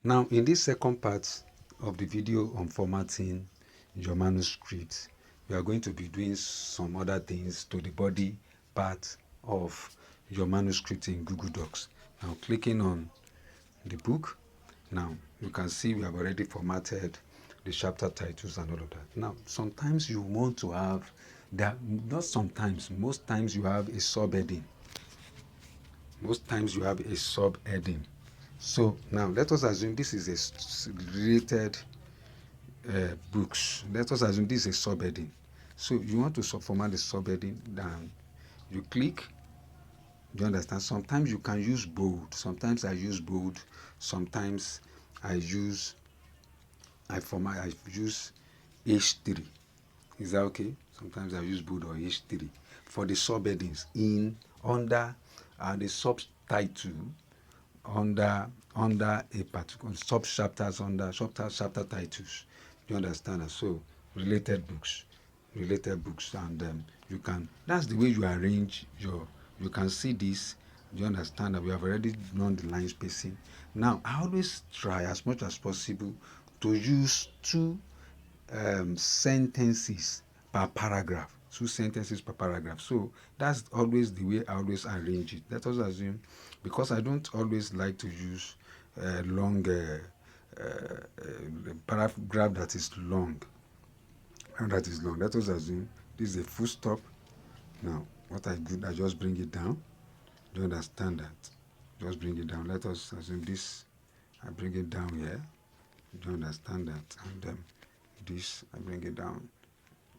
Now, in this second part of the video on formatting your manuscript, we are going to be doing some other things to the body part of your manuscript in Google Docs. Now, clicking on the book, now you can see we have already formatted the chapter titles and all of that. Now, sometimes you want to have that, not sometimes, most times you have a subheading. Most times you have a subheading. So now let us assume this is a related books. Let us assume this is a subheading. So you want to format the subheading, then you click. Do you understand? Sometimes you can use bold. Sometimes I use bold. Sometimes I use H3. Is that okay? Sometimes I use bold or H3 for the subheadings in under the subtitle under a particular sub chapters under chapter titles. You understand that? So related books, and you can. That's the way you arrange your. You can see this. You understand that we have already done the line spacing. Now I always try as much as possible to use two sentences per paragraph. Two sentences per paragraph. So that's always the way I always arrange it. Let us assume, because I don't always like to use long paragraph that is long. Let us assume this is a full stop. Now, what I do, I just bring it down. Do you understand that? Just bring it down. Let us assume this. I bring it down here. Do you understand that? And this, I bring it down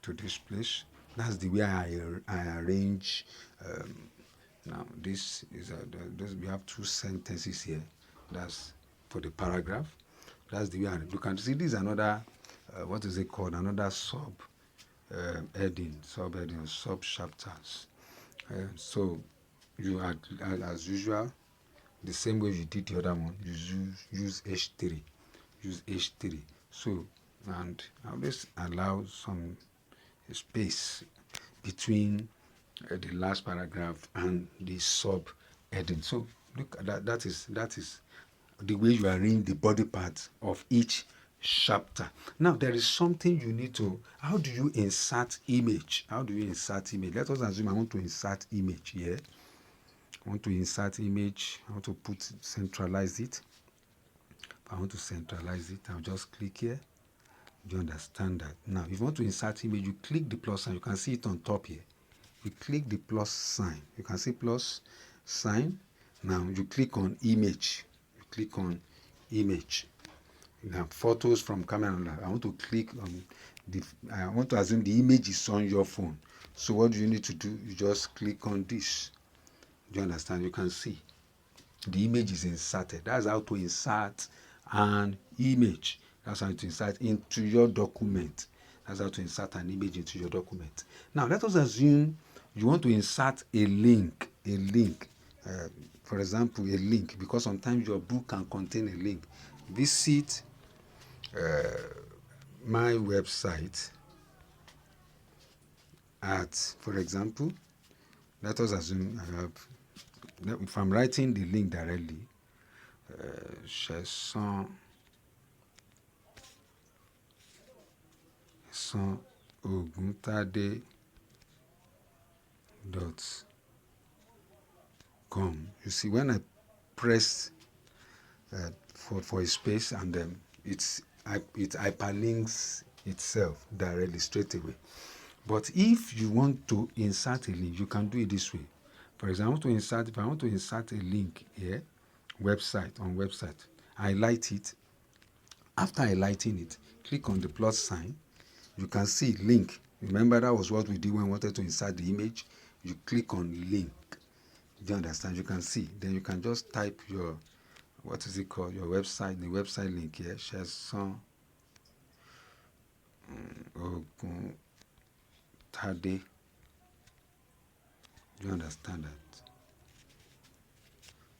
to this place. That's the way I arrange. Now this is we have two sentences here. That's for the paragraph. That's the way you can see. This is another what is it called? Another heading, subheading, sub chapters. So you are, as usual, the same way you did the other one. You use H3. Use H3. So, and I always allow some space between the last paragraph and the subheading. So look at that. That is the way you arrange the body part of each chapter. Now there is something you need to. How do you insert image? How do you insert image? Let us assume I want to insert image here. I want to insert image. I want to centralize it. If I want to centralize it, I'll just click here. Do you understand that? Now, if you want to insert image, you click the plus sign. You can see it on top here. You click the plus sign. You can see plus sign. Now, you click on image. You click on image. Now, photos from camera. I want to click on I want to assume the image is on your phone. So what do you need to do? You just click on this. Do you understand? You can see the image is inserted. That's how to insert an image. That's how to insert into your document. That's how to insert an image into your document. Now, let us assume you want to insert a link. For example, a link, because sometimes your book can contain a link. Visit my website at, for example, let us assume I have, if I'm writing the link directly, shesonoguntade.com. You see, when I press for a space, and it hyperlinks itself directly straight away. But if you want to insert a link, you can do it this way. For example, if I want to insert a link here, website, I highlight it. After highlighting it, click on the plus sign. You can see link. Remember, that was what we did when we wanted to insert the image. You click on link. Do you understand? You can see. Then you can just type your, what is it called? Your website, the website link here. shesonoguntade. Do you understand that?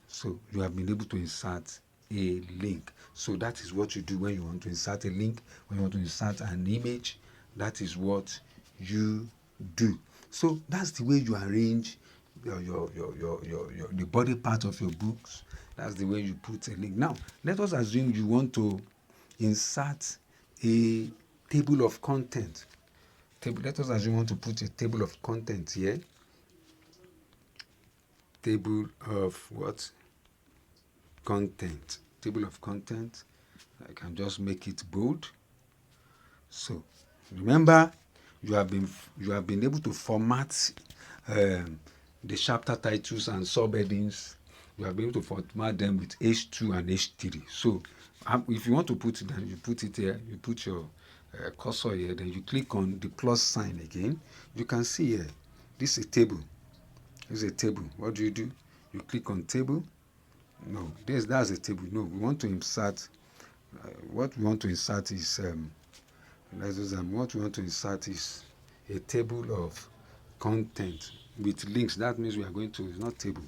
So you have been able to insert a link. So that is what you do when you want to insert a link, when you want to insert an image. That is what you do. So that's the way you arrange the body part of your books That's the way you put a link. Now, let us assume you want to insert a table of content. Let us assume you want to put a table of content here. Table of what? Content. Table of content. I can just make it bold. So, remember, you have been able to format the chapter titles and subheadings. You have been able to format them with H2 and H3. So, if you want to put it, then you put it here. You put your cursor here. Then you click on the plus sign again. You can see here. This is a table. This is a table. What do? You click on table. No, that's a table. No, we want to insert. What we want to insert is what we want to insert is a table of content with links. That means we are going to, it's not table.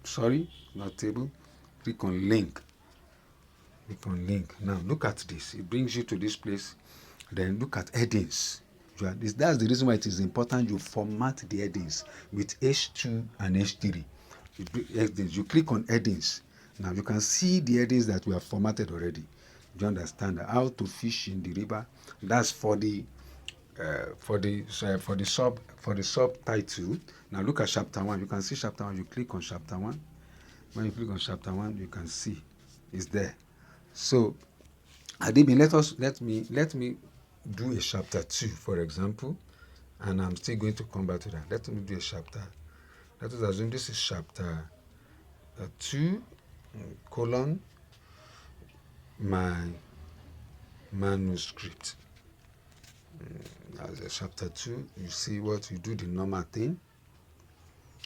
Sorry, not table. Click on link. Click on link. Now look at this. It brings you to this place. Then look at headings. That's the reason why it is important you format the headings with H2 and H3. You click on headings. Now you can see the headings that we have formatted already. Do you understand? How to fish in the river. That's for the subtitle. Now look at chapter 1. You can see chapter 1. You click on chapter 1. When you click on chapter 1, you can see it's there. So, Adibin, let me do a chapter 2, for example, and I'm still going to come back to that. Let me do a chapter. Let us assume this is chapter 2, colon, my manuscript. As a chapter 2, you see what you do, the normal thing.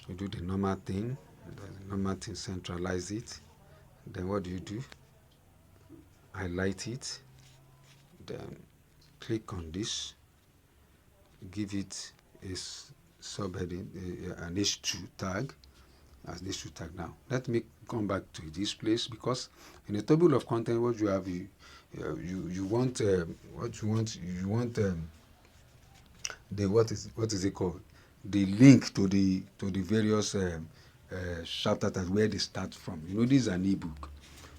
You do the normal thing. The normal thing, centralize it. Then what do? Highlight it. Then click on this. Give it a subheading, an H2 tag. As H2 tag now. Let me come back to this place, because in a table of content, what you have, you want the what is it called? The link to the various chapters that where they start from. This is an ebook.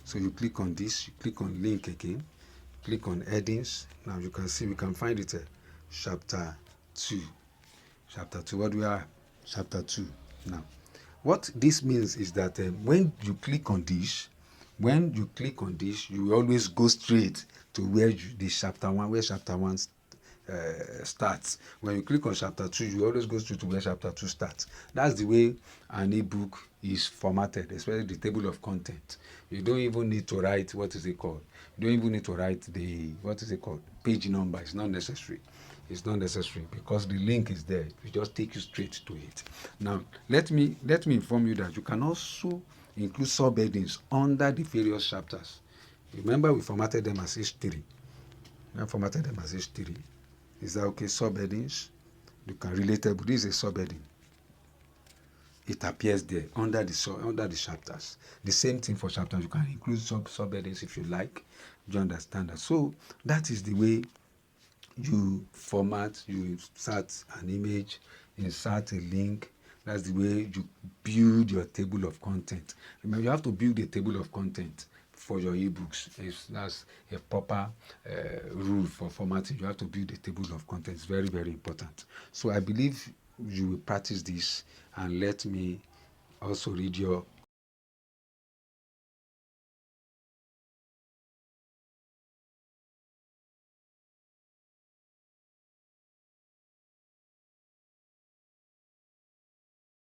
So you click on this, you click on link again, click on headings. Now you can see we can find it chapter 2. Chapter 2. What do we have? Chapter 2. Now, what this means is that when you click on this, you always go straight to where the chapter 1, where chapter 1 starts. When you click on chapter 2, you always go straight to where chapter 2 starts. That's the way an ebook is formatted, especially the table of content. You don't even need to write, what is it called? You don't even need to write the, page number. It's not necessary. It's not necessary because the link is there. It just take you straight to it. Now, let me inform you that you can also include subheadings under the various chapters. Remember, we formatted them as H3. Is that okay? Subheadings. You can relatable. This is a subheading. It appears there under the chapters. The same thing for chapters. You can include subheadings if you like. Do you understand that? So that is the way you format, you insert an image, insert a link. That's the way you build your table of content. Remember, you have to build a table of content for your ebooks. That's a proper rule for formatting. You have to build a table of content. It's very, very important. So I believe you will practice this, and let me also read your